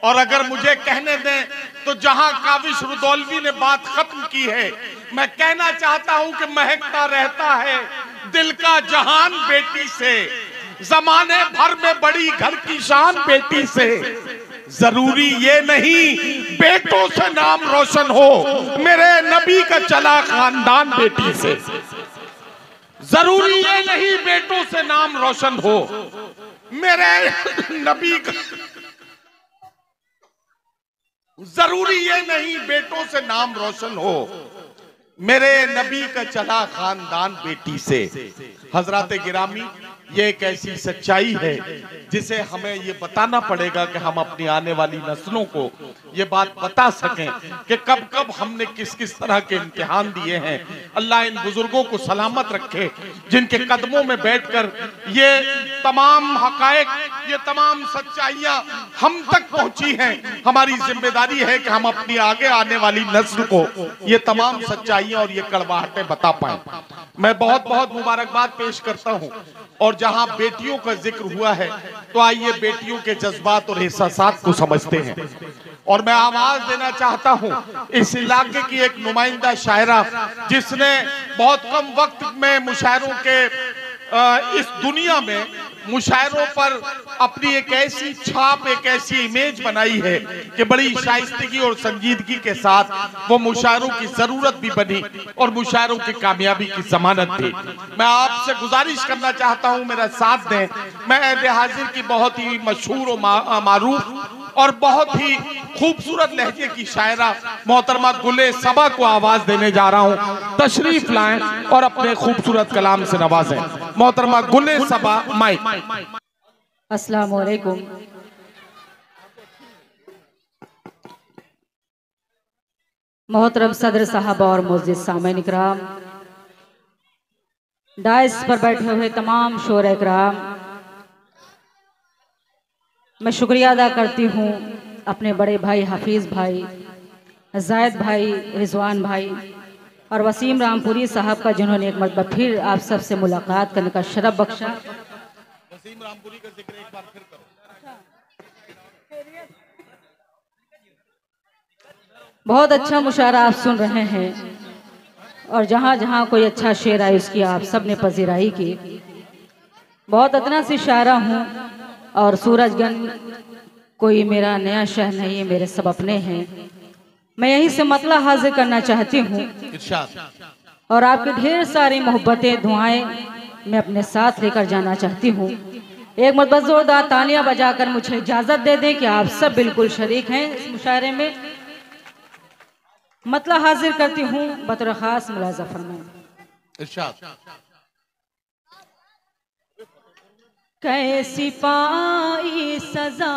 और अगर मुझे कहने दें तो जहां काविश रुदौलवी ने बात खत्म की है, मैं कहना चाहता हूं कि महकता रहता है दिल का जहान बेटी से, जमाने भर में बड़ी घर की शान बेटी से। जरूरी ये नहीं बेटों से नाम रोशन हो, मेरे नबी का चला खानदान बेटी से। जरूरी ये नहीं बेटों से नाम रोशन हो, मेरे नबी का, जरूरी ये नहीं बेटों से नाम रोशन हो, मेरे नबी का चला खानदान बेटी से। हजरात गिरामी, ये एक ऐसी सच्चाई है जिसे हमें ये बताना पड़ेगा कि हम अपनी आने वाली नस्लों को ये बात बता सकें कि कब कब हमने किस किस तरह के इम्तिहान दिए हैं। अल्लाह इन बुजुर्गों को सलामत रखे जिनके कदमों में बैठकर ये तमाम हकायक, ये तमाम सच्चाइयां हम तक पहुंची हैं। हमारी जिम्मेदारी है कि हम अपनी आगे आने वाली नस्ल को ये तमाम सच्चाइयां और ये कड़वाहटें बता पाए। मैं बहुत बहुत मुबारकबाद पेश करता हूं। और जहां बेटियों का जिक्र हुआ है तो आइए बेटियों के जज्बात और एहसासात को समझते हैं। और मैं आवाज देना चाहता हूं इस इलाके की एक नुमाइंदा शायरा जिसने बहुत कम वक्त में मुशायरों के इस दुनिया में मुशायरों पर अपनी एक ऐसी छाप, एक ऐसी इमेज बनाई है कि बड़ी शाइस्तगी और संजीदगी के साथ वो मुशायरों की जरूरत भी बनी और मुशायरों की कामयाबी की जमानत थी। मैं आपसे गुजारिश करना चाहता हूं, मेरा साथ दें। मैं अहद हाजिर की बहुत ही मशहूर और मारूफ और बहुत ही खूबसूरत लहजे की शायरा मोहतरमा गुले सबा को आवाज देने जा रहा हूं। तशरीफ लाएं और अपने खूबसूरत कलाम से नवाजें। मोहतरमा गुले सबा, माइक। अस्सलाम वालेकुम। मोहतरम सदर साहब और मुअज़्ज़िज़ सामईन इकराम, डाइस पर बैठे हुए तमाम शोरा इकराम, मैं शुक्रिया अदा करती हूँ अपने बड़े भाई हफीज़ भाई, जायद भाई, रिजवान भाई और वसीम रामपुरी साहब का, जिन्होंने एक मरतबा फिर आप सब से मुलाकात करने का शरफ बख्शा। वसीम रामपुरी का जिक्र एक बार फिर करो। बहुत अच्छा मुशायरा आप सुन रहे हैं और जहाँ जहाँ कोई अच्छा शेर आए उसकी आप सब ने पजीराई की। बहुत अदना सी शायरा हूँ और सूरजगंज कोई मेरा नया शहर नहीं है, मेरे सब अपने हैं। मैं यहीं से मतला हाजिर करना चाहती हूँ और आपकी ढेर सारी मोहब्बतें, दुआएं मैं अपने साथ लेकर जाना चाहती हूँ। एक मरतबा जोरदार तालियां बजाकर मुझे इजाजत दे दें कि आप सब बिल्कुल शरीक हैं इस मुशायरे में। मतला हाजिर करती हूँ, बतौर खास मुलाजा फरमाएं। कैसी पाई सजा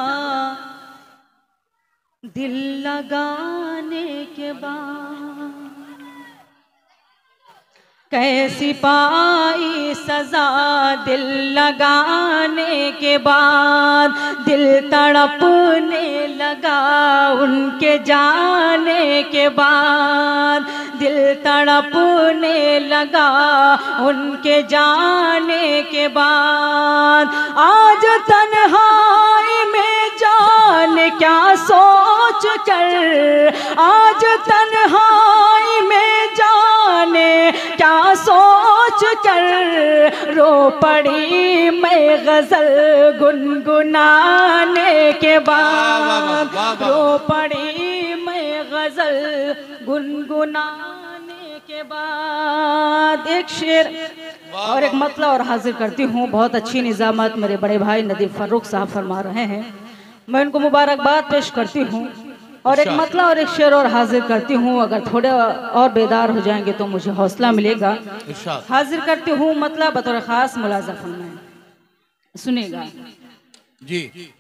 दिल लगाने के बाद, कैसी पाई सजा दिल लगाने के बाद, दिल तड़पने लगा उनके जाने के बाद, दिल तड़पने लगा उनके जाने के बाद। आज तन्हाई में जान क्या सोच कर, आज तन्हाई में जाने क्या सोच कर रो पड़ी मैं गजल गुनगुनाने के बाद, रो पड़ी मैं गजल गुनगुनाने के बाद। एक शेर और एक मतला और हाजिर करती हूँ। बहुत अच्छी निजामत मेरे बड़े भाई नदीफ फर्रुख साहब फरमा रहे हैं, मैं उनको मुबारकबाद पेश करती हूँ और एक मतला और एक शेर और हाजिर करती हूँ। अगर थोड़े और बेदार हो जाएंगे तो मुझे हौसला मिलेगा। हाजिर करती हूँ मतला बतौर खास मुलाजा फरमाएं, सुनेगा जी।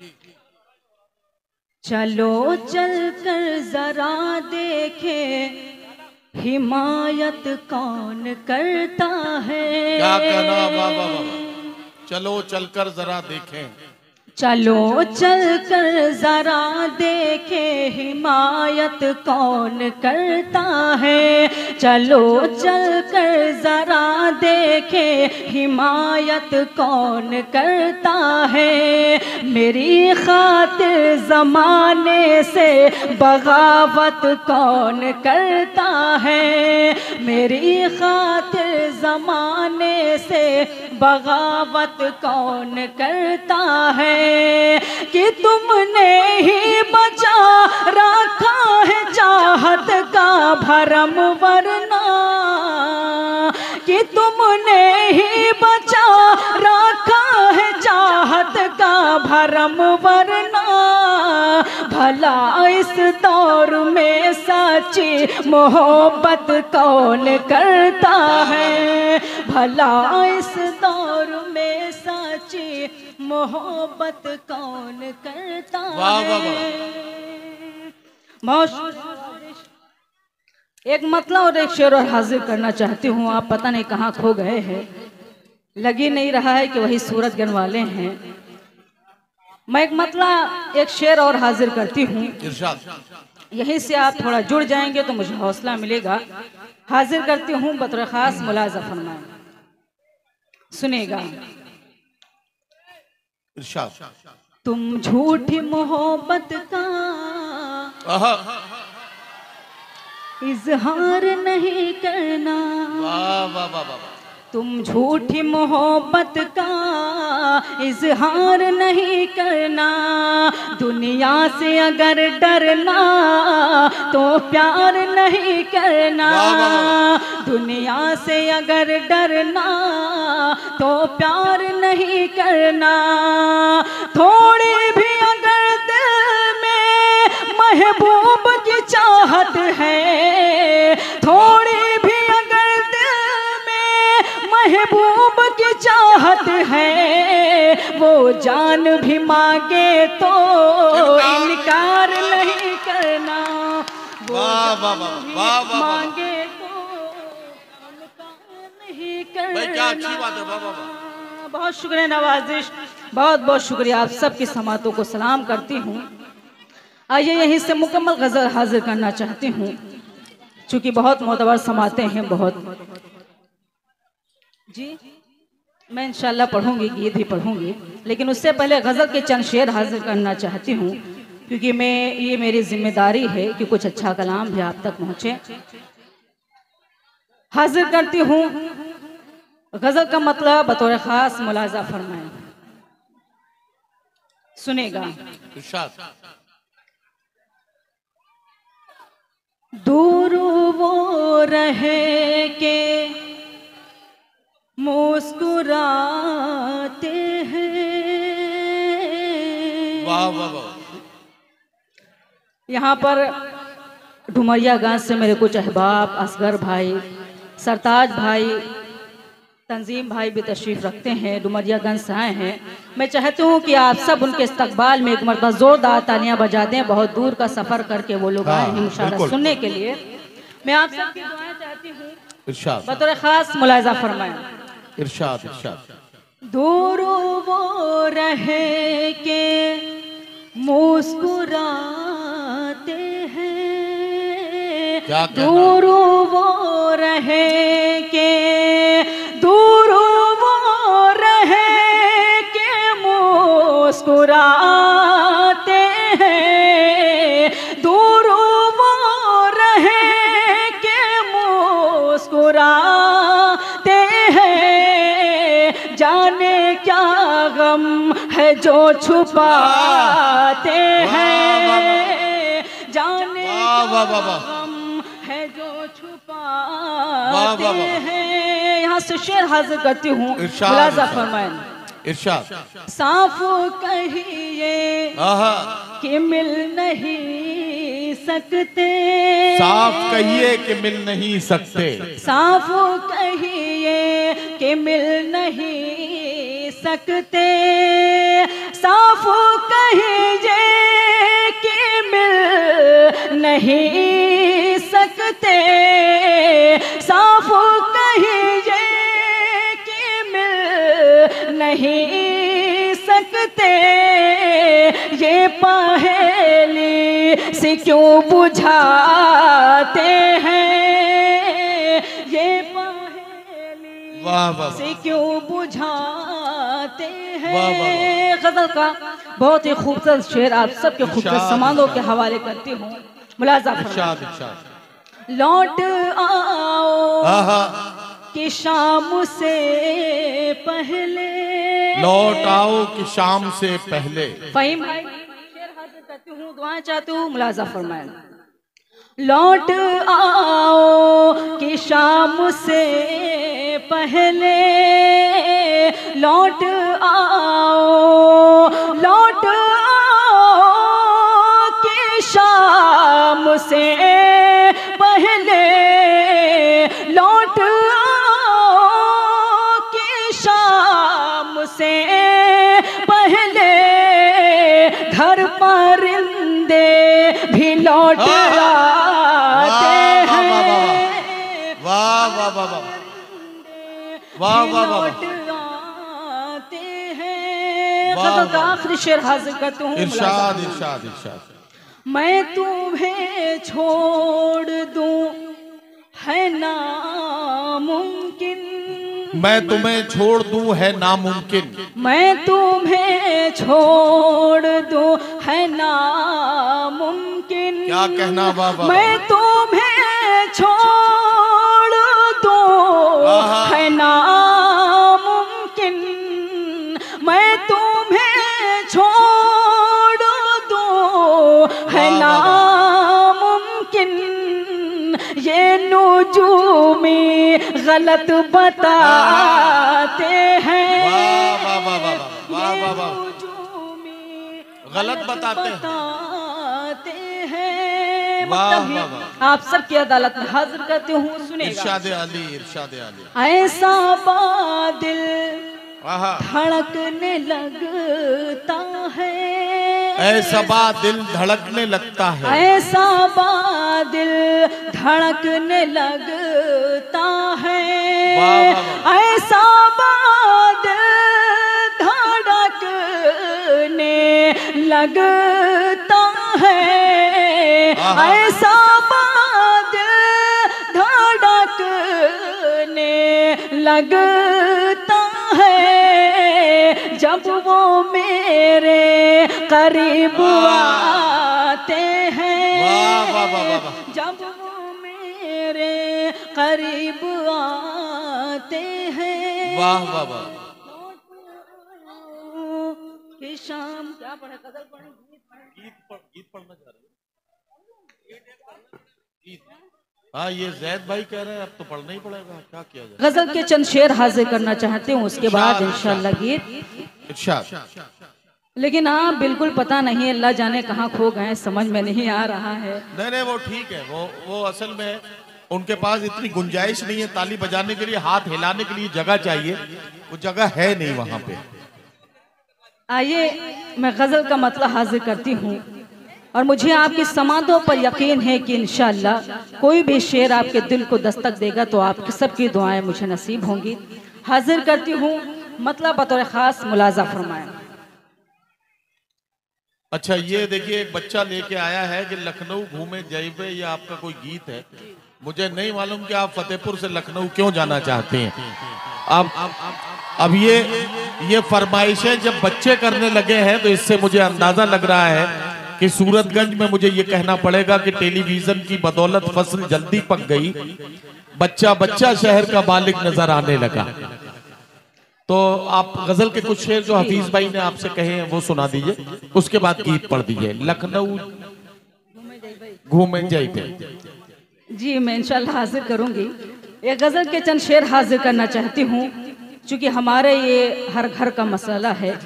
चलो चल कर जरा देखे हिमायत कौन करता है। क्या कहना, वाह वाह वाह। चलो चलकर जरा देखें, चलो चल कर जरा देखें देखे हिमायत कौन करता है, चलो चल कर जरा देखे हिमायत कौन करता है। मेरी खातिर जमाने से बगावत कौन करता है, मेरी खातिर जमाने से बगावत कौन करता है। कि तुमने ही बचा रखा है चाहत का भरम, वरना कि तुमने ही बचा रखा है चाहत का भरम, वरना भला इस दौर में सच्ची मोहब्बत कौन करता है, भला इस दौर में सच्ची मोहब्बत कौन करता है। एक मतलब और एक शेर और हाजिर करना चाहती हूँ। आप पता नहीं कहाँ खो गए हैं, लगी नहीं रहा है कि वही सूरतगंज वाले हैं। मैं एक मतलब एक शेर और हाजिर करती हूँ, यहीं से आप थोड़ा जुड़ जाएंगे तो मुझे हौसला मिलेगा। हाजिर करती हूँ बतौर खास मुलाजा फरमाएं, सुनेगा। तुम झूठी मोहब्बत का इजहार नहीं करना, तुम झूठी मोहब्बत का इजहार नहीं करना। दुनिया से अगर डरना तो प्यार नहीं करना, दुनिया से अगर डरना तो प्यार नहीं करना। थोड़ी भी अगर दिल में महबूब की चाहत है, थोड़ी भी अगर दिल में महबूब की चाहत है, वो जान भी मांगे तो इनकार नहीं करना, वो मांगे तो इनकार नहीं करना। क्या अच्छी बात है, बहुत शुक्रिया नवाजिश, बहुत बहुत शुक्रिया। आप सबकी समातों को सलाम करती हूँ। आइए यहीं से मुकम्मल गज़ल हाजिर करना चाहती हूँ, चूँकि बहुत मोतबर समाते हैं बहुत जी। मैं इंशाल्लाह पढ़ूंगी, गीत भी पढ़ूंगी, लेकिन उससे पहले गज़ल के चंद शेर हाजिर करना चाहती हूँ, क्योंकि ये मेरी जिम्मेदारी है कि कुछ अच्छा कलाम भी आप तक पहुँचे। हाजिर करती हूँ गज़ल का मतलब बतौर ख़ास मुलाजा फरमाएं, सुनेगा। दूर वो रहे के मुस्कुराते हैं, वाह वाह वाह। यहाँ पर डुमरियागंज से मेरे कुछ अहबाब, असगर भाई, सरताज भाई, तंजीम भाई भी तशरीफ़ रखते हैं, डुमरियागंज से आए हैं। मैं चाहती हूँ कि आप सब उनके इस्तकबाल में एक मरतबा ज़ोरदार तालियां बजा दें। बहुत दूर का सफ़र करके वो लोग आए हैं मुशारा सुनने के लिए। मैं आप सब की दुआएं चाहती हूँ, बतौर ख़ास मुलाज़ा फरमाएं। इरशाद इरशाद। दूर वो रहे के मुस्कुराते हैं, दूर वो रहे के, दूर वो रहे के मुस्कुराते हैं, दूर वो रहे के मुस्कुराते हैं। जाने क्या गम है जो छुपाते हैं, जाने क्या गम है जो छुपाते हैं। यहाँ से शेर हाजिर करती हूँ, मुलाजा फरमाएं। इरशाद। साफ कहिए कि मिल नहीं सकते, साफ कहिए कि मिल नहीं सकते, साफ कहिए कि मिल नहीं सकते, साफ कहिए कि मिल नहीं सकते, साफ कहिए कि मिल नहीं सकते। ये पहेली से क्यों बुझाते हैं, ये पहेली वाह वाह से क्यों बुझाते हैं। वाह, वाह, गजल का बहुत ही खूबसूरत शेर आप सबके खूबसूरत इरशाद, समानों के इरशाद। हवाले करती हूँ। मुलाजा फरमाएं। इरशाद इरशाद। लौट आओ आहा, कि शाम से पहले, लौट आओ कि शाम से पहले। फहीम भाई शेर हाजिर करती हूँ, दुआएं चाहती हूँ, मुलाजा फरमाएं। लौट आओ कि शाम से पहले, लौट आओ, लौट आओ कि शाम से पहले, लौट आओ कि शाम से पहले, घर परिंदे भी लौट आते हैं, वाह वाह वाह वाह वाह वाह वाह। लौट आते हैं। वाह, गजल का वाह। आखिरी शेर हाजिर करती हूँ। इरशाद इरशाद इरशाद। मैं तुम्हें छोड़ दूं है नामुमकिन, मैं तुम्हें छोड़ दूं है नामुमकिन। मैं तुम्हें छोड़ दूं है नामुमकिन। क्या कहना, वाह वाह। मैं तुम्हें छोड़ दूं आहा। है नामुमकिन, मैं तुम्हें छोड़ दूं है वाह, वाह, नामुमकिन। ये नजूमी गलत बताते हैं, वाह वाह वाह वाह वाह वाह वाह। नजूमी गलत बताते हैं। बताते हैं। वाह, मतलब वाह, वाह। आप सबकी अदालत में हाजिर करती हूँ, सुनेगा। इरशाद अली इरशाद अली। ऐसा बादल आहा, धड़कने लगता है, ऐसा दिल धड़कने लगता है। ऐसा बादल धड़कने लगता है, वाह, वाह, वाह। ऐसा बादल धड़कने लगता है, आहा। ऐसा बादल धड़कने लगता है, जब वो मेरे करीब आते हैं, वाह, वाह, वाह, वाह, वाह। जब वो मेरे करीब आते हैं। वाह वाह वाह। कि शाम क्या पढ़े, गजल पढ़े, गीत पढ़ना चाह रहे हो? हाँ, ये जैद भाई कह रहे हैं अब तो पढ़ना ही पड़ेगा, क्या किया जाए। गजल के चंद शेर हाजिर करना चाहते हूँ, उसके बाद इरशाद, इंशाल्लाह गीत। इरशाद। लेकिन हाँ बिल्कुल पता नहीं, अल्लाह जाने कहाँ खो गए, समझ में नहीं आ रहा है। नहीं नहीं, वो ठीक है। वो असल में उनके पास इतनी गुंजाइश नहीं है ताली बजाने के लिए, हाथ हिलाने के लिए जगह चाहिए, वो जगह है नहीं वहां पे। आइए मैं गजल का मतलब हाजिर करती हूँ, और मुझे आपकी समातों पर यकीन है कि इंशाअल्लाह कोई भी शेर आपके दिल को दस्तक देगा तो आपकी सबकी दुआएं मुझे नसीब होंगी। हाजिर करती हूँ, मतलब बतौर खास मुलाजा फरमाएं। अच्छा, ये देखिए एक बच्चा लेके आया है कि लखनऊ घूमे जाइबे, ये आपका कोई गीत है। मुझे नहीं मालूम कि आप फतेहपुर से लखनऊ क्यों जाना चाहते हैं। अब ये फरमाइशें जब बच्चे करने लगे हैं तो इससे मुझे अंदाजा लग रहा है कि सूरतगंज में मुझे ये कहना पड़ेगा कि टेलीविजन की बदौलत फसल जल्दी पक गई, बच्चा बच्चा शहर का मालिक नजर आने लगा। तो आप गजल के कुछ शेर जो हफीज भाई ने आपसे कहे हैं वो सुना दीजिए, उसके बाद गीत पढ़ दीजिए। लखनऊ घूमे जाइए। जी मैं इंशाल्लाह हाजिर करूंगी। एक गजल के चंद शेर हाजिर करना चाहती हूँ, क्योंकि हमारे ये हर घर का मसला है।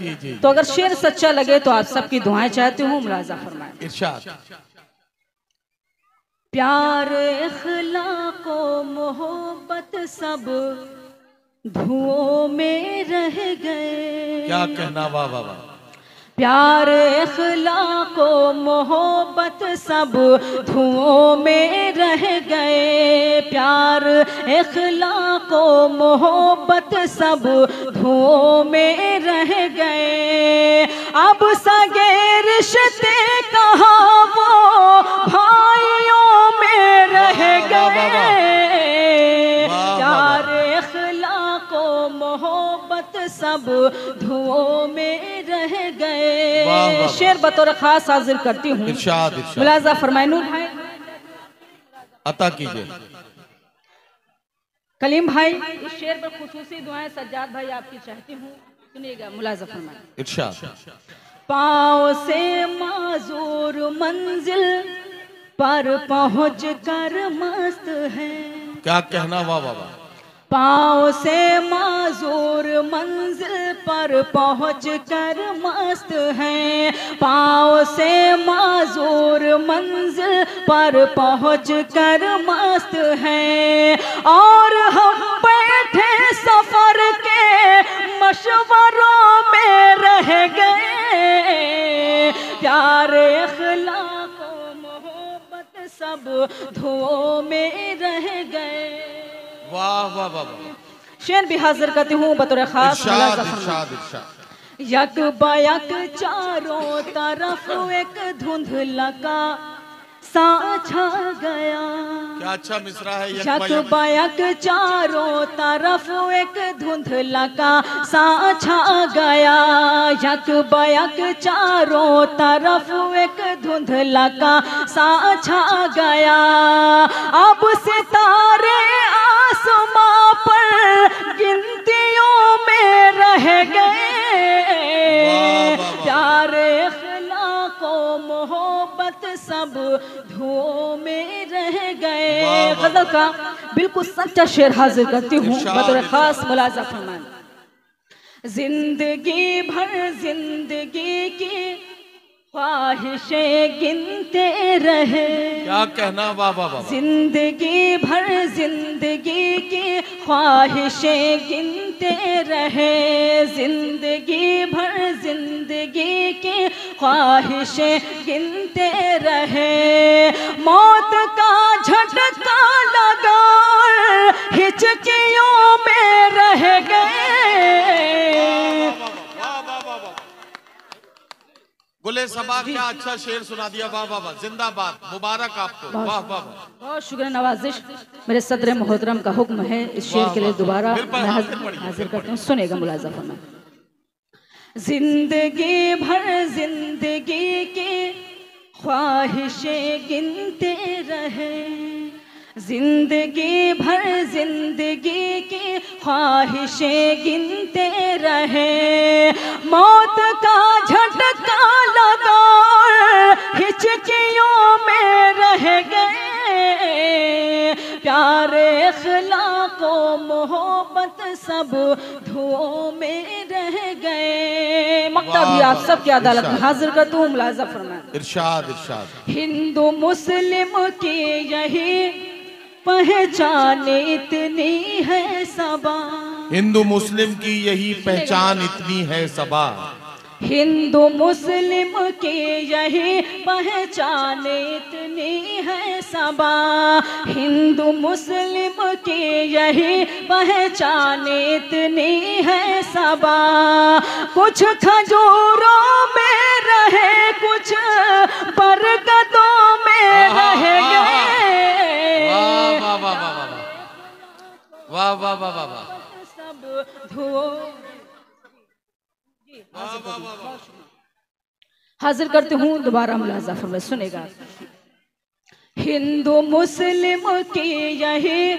तो अगर शेर सच्चा लगे तो आप सबकी दुआएं चाहती हूँ, मुलाजा फरमाएं। इरशाद। प्यार इखलाक व मोहब्बत सब धुओं में रह गए। क्या कहना, वाह वाह वाह। प्यार इखलाक व मोहब्बत सब धुओं में रह गए। प्यार इखलाक व मोहब्बत सब धुओं में रह गए। अब सगे रिश्ते कहाँ वो धुओं में रह वाह, गए। वाह। शेर बतौर खास हाजिर करती हूँ। इरशाद इरशाद मुलाजा फरमाए नूर भाई, अता कीजिए। कलीम भाई, इस शेर पर खुसूसी दुआएं सज्जाद भाई आपकी चाहती हूँ, सुनिएगा। मुलाजा फरमाए। इरशाद। पाँव से माजूर मंजिल पर पहुँच कर मस्त है। क्या कहना, वाह वाह वाह। पाँव से माजूर मंजिल पर पहुँच कर मस्त हैं। पाँव से माजूर मंजिल पर पहुँच कर मस्त हैं। और हम बैठे सफर के मशवरों में रह गए। प्यारे अखलाक मोहब्बत सब धुओं में रह गए। वाह वाह वाह वाह। शेर भी हाजिर करती हूँ बतौर खास। इरशाद इरशाद इरशाद। यक बयक चारों तरफ एक धुंधला का सा छा गया। क्या अच्छा मिसरा है। यक बयक चारों तरफ एक धुंधला का सा छा गया। यक बयक चारों तरफ एक धुंधला का सा छा गया। अब सितारे आसमां पर गिनतियों में रह गए। प्यारे अखलाको मोहब्बत सब धुओं में रह गए। गजल का बिल्कुल सच्चा शेर हाजिर करती हूँ बतौर खास। मुलाजा फरमाएं। जिंदगी भर जिंदगी की ख्वाहिशें गिनते रहे। क्या कहना, वाह वाह वाह। जिंदगी भर जिंदगी की ख्वाहिशें गिनते रहे। जिंदगी भर जिंदगी की ख्वाहिशें गिनते रहे। मौत का झटका लगा हिचकियों में रह गए। गुले सबा, क्या अच्छा शेर सुना दिया। वाह वाह वाह। जिंदाबाद, मुबारक आपको। वाह वाह वाह। बहुत शुक्रिया नवाजिश। मेरे सदर मोहतरम का हुक्म है इस शेर के लिए दोबारा मैं हाजिर करती हूँ। सुनेगा मुलाजा फरमाएं। जिंदगी भर जिंदगी की ख्वाहिशें गिनते रहे। जिंदगी भर जिंदगी की ख्वाहिशें गिनते रहे। मौत का झटका लगा हिचकियों में रह गए। प्यारे अखलाको मोहब्बत सब धुओं में रह गए। मक्ता भी आप सबकी अदालत में हाजिर करता हूँ। मुलाजा फरमाएं। इरशाद इरशाद। हिंदू मुस्लिम की यही पहचान इतनी है सबा। हिंदू मुस्लिम की यही पहचान इतनी है सबा। हिंदू मुस्लिम की यही पहचान इतनी है सबा। हिंदू मुस्लिम की यही पहचान इतनी है सबा। कुछ खजूरों में रहे, कुछ बरगदों में रह गए। वाह वाह वाह वाह वाह वाह वाह वाह वाह। सब धुओं हाजिर करती हूँ दोबारा। मुलाजा फरमाएं। सुनेगा। हिंदू मुस्लिम की यही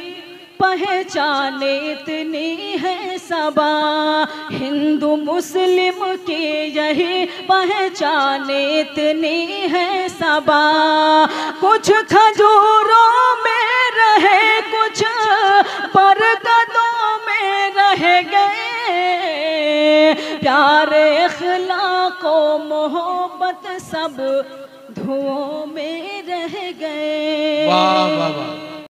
पहचान इतनी है सबा। हिंदू मुस्लिम की यही पहचान इतनी है सबा। कुछ खजूरों में रहे, कुछ बरगदों में रह गए। प्यारे अखलाको मोहब्बत सब धुओं में रह गए। वाह वाह वाह।